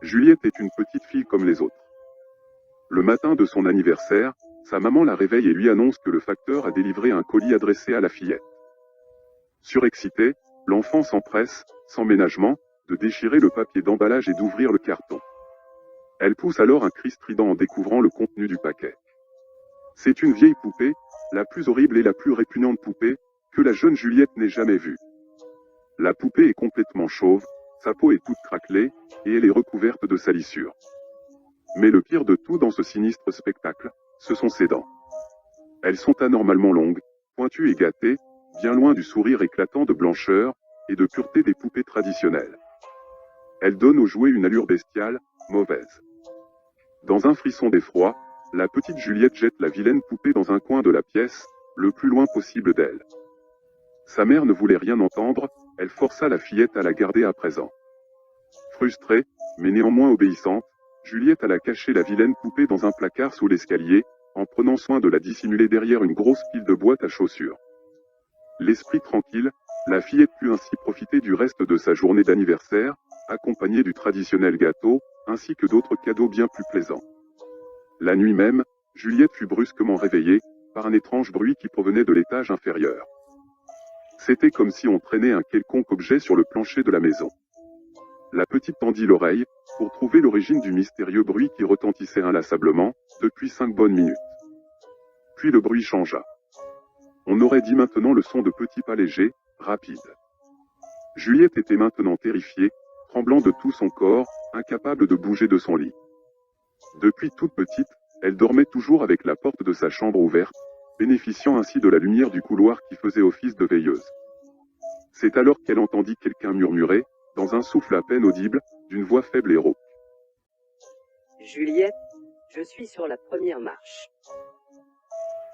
Juliette est une petite fille comme les autres. Le matin de son anniversaire, sa maman la réveille et lui annonce que le facteur a délivré un colis adressé à la fillette. Surexcitée, l'enfant s'empresse, sans ménagement, de déchirer le papier d'emballage et d'ouvrir le carton. Elle pousse alors un cri strident en découvrant le contenu du paquet. C'est une vieille poupée, la plus horrible et la plus répugnante poupée que la jeune Juliette n'ait jamais vue. La poupée est complètement chauve, sa peau est toute craquelée, et elle est recouverte de salissures. Mais le pire de tout dans ce sinistre spectacle, ce sont ses dents. Elles sont anormalement longues, pointues et gâtées, bien loin du sourire éclatant de blancheur et de pureté des poupées traditionnelles. Elles donnent au jouet une allure bestiale, mauvaise. Dans un frisson d'effroi, la petite Juliette jette la vilaine poupée dans un coin de la pièce, le plus loin possible d'elle. Sa mère ne voulait rien entendre, elle força la fillette à la garder à présent. Frustrée, mais néanmoins obéissante, Juliette alla cacher la vilaine poupée dans un placard sous l'escalier, en prenant soin de la dissimuler derrière une grosse pile de boîtes à chaussures. L'esprit tranquille, la fillette put ainsi profiter du reste de sa journée d'anniversaire, accompagnée du traditionnel gâteau, ainsi que d'autres cadeaux bien plus plaisants. La nuit même, Juliette fut brusquement réveillée, par un étrange bruit qui provenait de l'étage inférieur. C'était comme si on traînait un quelconque objet sur le plancher de la maison. La petite tendit l'oreille, pour trouver l'origine du mystérieux bruit qui retentissait inlassablement, depuis 5 bonnes minutes. Puis le bruit changea. On aurait dit maintenant le son de petits pas légers, rapides. Juliette était maintenant terrifiée, tremblant de tout son corps, incapable de bouger de son lit. Depuis toute petite, elle dormait toujours avec la porte de sa chambre ouverte, bénéficiant ainsi de la lumière du couloir qui faisait office de veilleuse. C'est alors qu'elle entendit quelqu'un murmurer, dans un souffle à peine audible, d'une voix faible et rauque. Juliette, je suis sur la première marche.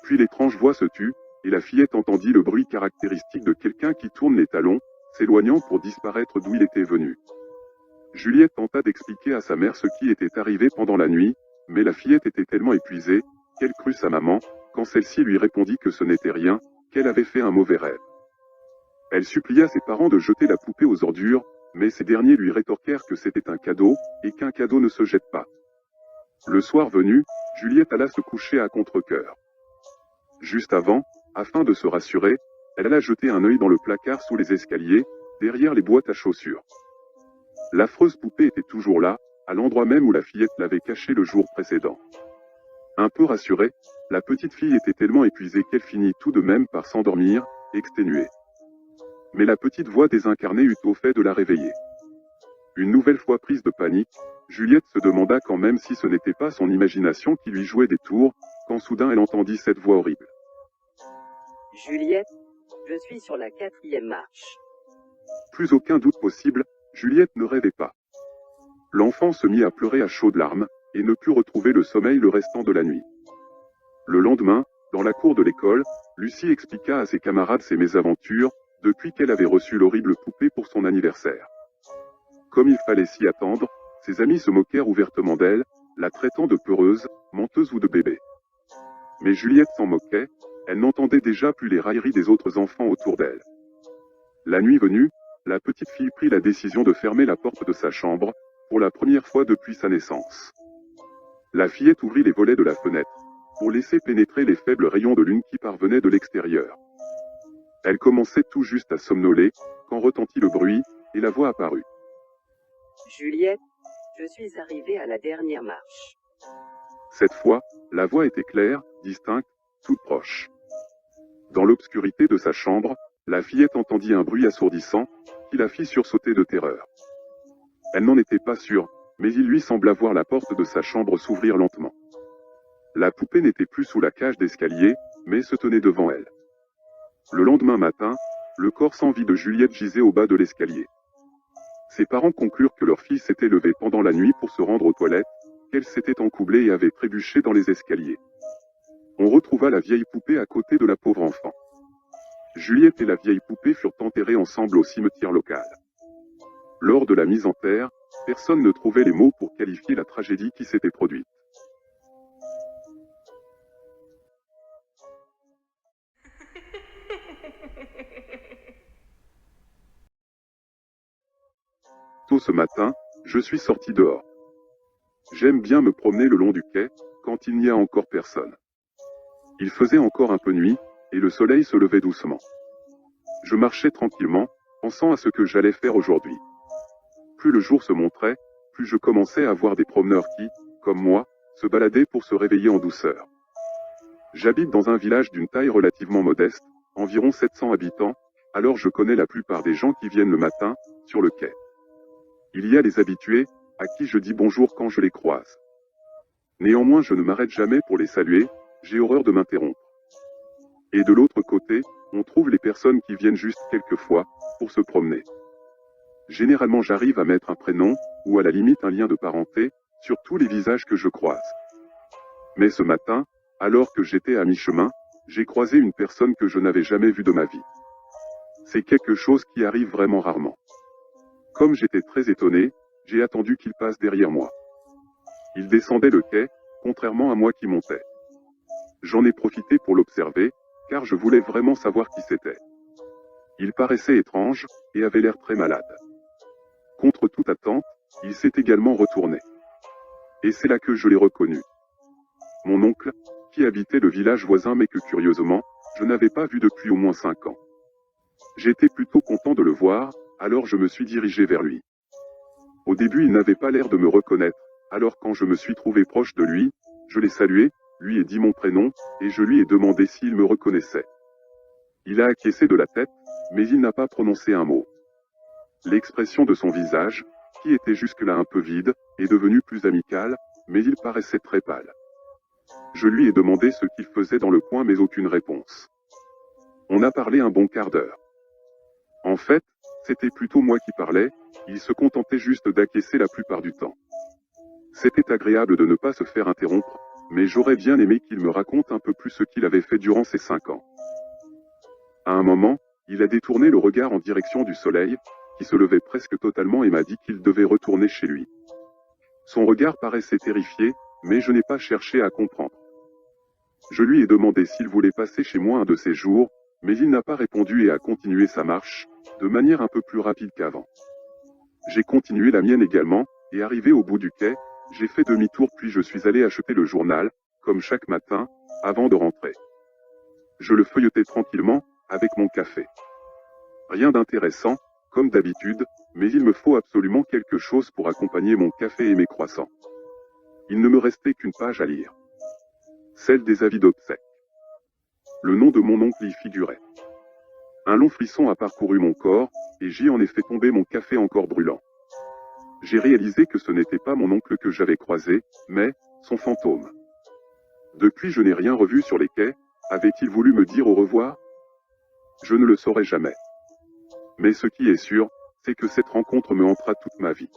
Puis l'étrange voix se tut, et la fillette entendit le bruit caractéristique de quelqu'un qui tourne les talons, s'éloignant pour disparaître d'où il était venu. Juliette tenta d'expliquer à sa mère ce qui était arrivé pendant la nuit, mais la fillette était tellement épuisée, qu'elle crut sa maman, quand celle-ci lui répondit que ce n'était rien, qu'elle avait fait un mauvais rêve. Elle supplia ses parents de jeter la poupée aux ordures, mais ces derniers lui rétorquèrent que c'était un cadeau, et qu'un cadeau ne se jette pas. Le soir venu, Juliette alla se coucher à contre-cœur. Juste avant, afin de se rassurer, elle alla jeter un œil dans le placard sous les escaliers, derrière les boîtes à chaussures. L'affreuse poupée était toujours là, à l'endroit même où la fillette l'avait cachée le jour précédent. Un peu rassurée, la petite fille était tellement épuisée qu'elle finit tout de même par s'endormir, exténuée. Mais la petite voix désincarnée eut au fait de la réveiller. Une nouvelle fois prise de panique, Juliette se demanda quand même si ce n'était pas son imagination qui lui jouait des tours, quand soudain elle entendit cette voix horrible. Juliette, je suis sur la 4e marche. Plus aucun doute possible, Juliette ne rêvait pas. L'enfant se mit à pleurer à chaudes larmes, et ne put retrouver le sommeil le restant de la nuit. Le lendemain, dans la cour de l'école, Lucie expliqua à ses camarades ses mésaventures, depuis qu'elle avait reçu l'horrible poupée pour son anniversaire. Comme il fallait s'y attendre, ses amis se moquèrent ouvertement d'elle, la traitant de peureuse, menteuse ou de bébé. Mais Juliette s'en moquait, elle n'entendait déjà plus les railleries des autres enfants autour d'elle. La nuit venue, la petite fille prit la décision de fermer la porte de sa chambre, pour la première fois depuis sa naissance. La fillette ouvrit les volets de la fenêtre, pour laisser pénétrer les faibles rayons de lune qui parvenaient de l'extérieur. Elle commençait tout juste à somnoler, quand retentit le bruit, et la voix apparut. Juliette, je suis arrivée à la dernière marche. Cette fois, la voix était claire, distincte, toute proche. Dans l'obscurité de sa chambre, la fillette entendit un bruit assourdissant, qui la fit sursauter de terreur. Elle n'en était pas sûre, mais il lui sembla voir la porte de sa chambre s'ouvrir lentement. La poupée n'était plus sous la cage d'escalier, mais se tenait devant elle. Le lendemain matin, le corps sans vie de Juliette gisait au bas de l'escalier. Ses parents conclurent que leur fille s'était levée pendant la nuit pour se rendre aux toilettes, qu'elle s'était encoublée et avait trébuché dans les escaliers. On retrouva la vieille poupée à côté de la pauvre enfant. Juliette et la vieille poupée furent enterrées ensemble au cimetière local. Lors de la mise en terre, personne ne trouvait les mots pour qualifier la tragédie qui s'était produite. Tôt ce matin, je suis sorti dehors. J'aime bien me promener le long du quai, quand il n'y a encore personne. Il faisait encore un peu nuit, et le soleil se levait doucement. Je marchais tranquillement, pensant à ce que j'allais faire aujourd'hui. Plus le jour se montrait, plus je commençais à voir des promeneurs qui, comme moi, se baladaient pour se réveiller en douceur. J'habite dans un village d'une taille relativement modeste, environ 700 habitants, alors je connais la plupart des gens qui viennent le matin, sur le quai. Il y a les habitués, à qui je dis bonjour quand je les croise. Néanmoins je ne m'arrête jamais pour les saluer, j'ai horreur de m'interrompre. Et de l'autre côté, on trouve les personnes qui viennent juste quelquefois, pour se promener. Généralement j'arrive à mettre un prénom, ou à la limite un lien de parenté, sur tous les visages que je croise. Mais ce matin, alors que j'étais à mi-chemin, j'ai croisé une personne que je n'avais jamais vue de ma vie. C'est quelque chose qui arrive vraiment rarement. Comme j'étais très étonné, j'ai attendu qu'il passe derrière moi. Il descendait le quai, contrairement à moi qui montais. J'en ai profité pour l'observer, car je voulais vraiment savoir qui c'était. Il paraissait étrange, et avait l'air très malade. Contre toute attente, il s'est également retourné. Et c'est là que je l'ai reconnu. Mon oncle, qui habitait le village voisin mais que curieusement, je n'avais pas vu depuis au moins 5 ans. J'étais plutôt content de le voir, alors je me suis dirigé vers lui. Au début il n'avait pas l'air de me reconnaître, alors quand je me suis trouvé proche de lui, je l'ai salué, lui ai dit mon prénom, et je lui ai demandé s'il me reconnaissait. Il a acquiescé de la tête, mais il n'a pas prononcé un mot. L'expression de son visage, qui était jusque-là un peu vide, est devenue plus amicale, mais il paraissait très pâle. Je lui ai demandé ce qu'il faisait dans le coin mais aucune réponse. On a parlé un bon quart d'heure. En fait, c'était plutôt moi qui parlais, il se contentait juste d'acquiescer la plupart du temps. C'était agréable de ne pas se faire interrompre, mais j'aurais bien aimé qu'il me raconte un peu plus ce qu'il avait fait durant ces 5 ans. À un moment, il a détourné le regard en direction du soleil, qui se levait presque totalement et m'a dit qu'il devait retourner chez lui. Son regard paraissait terrifié, mais je n'ai pas cherché à comprendre. Je lui ai demandé s'il voulait passer chez moi un de ces jours, mais il n'a pas répondu et a continué sa marche, de manière un peu plus rapide qu'avant. J'ai continué la mienne également, et arrivé au bout du quai, j'ai fait demi-tour puis je suis allé acheter le journal, comme chaque matin, avant de rentrer. Je le feuilletais tranquillement, avec mon café. Rien d'intéressant, comme d'habitude, mais il me faut absolument quelque chose pour accompagner mon café et mes croissants. Il ne me restait qu'une page à lire. Celle des avis d'obsèques. Le nom de mon oncle y figurait. Un long frisson a parcouru mon corps, et j'y en ai fait tomber mon café encore brûlant. J'ai réalisé que ce n'était pas mon oncle que j'avais croisé, mais son fantôme. Depuis je n'ai rien revu sur les quais, avait-il voulu me dire au revoir? Je ne le saurai jamais. Mais ce qui est sûr, c'est que cette rencontre me hantera toute ma vie.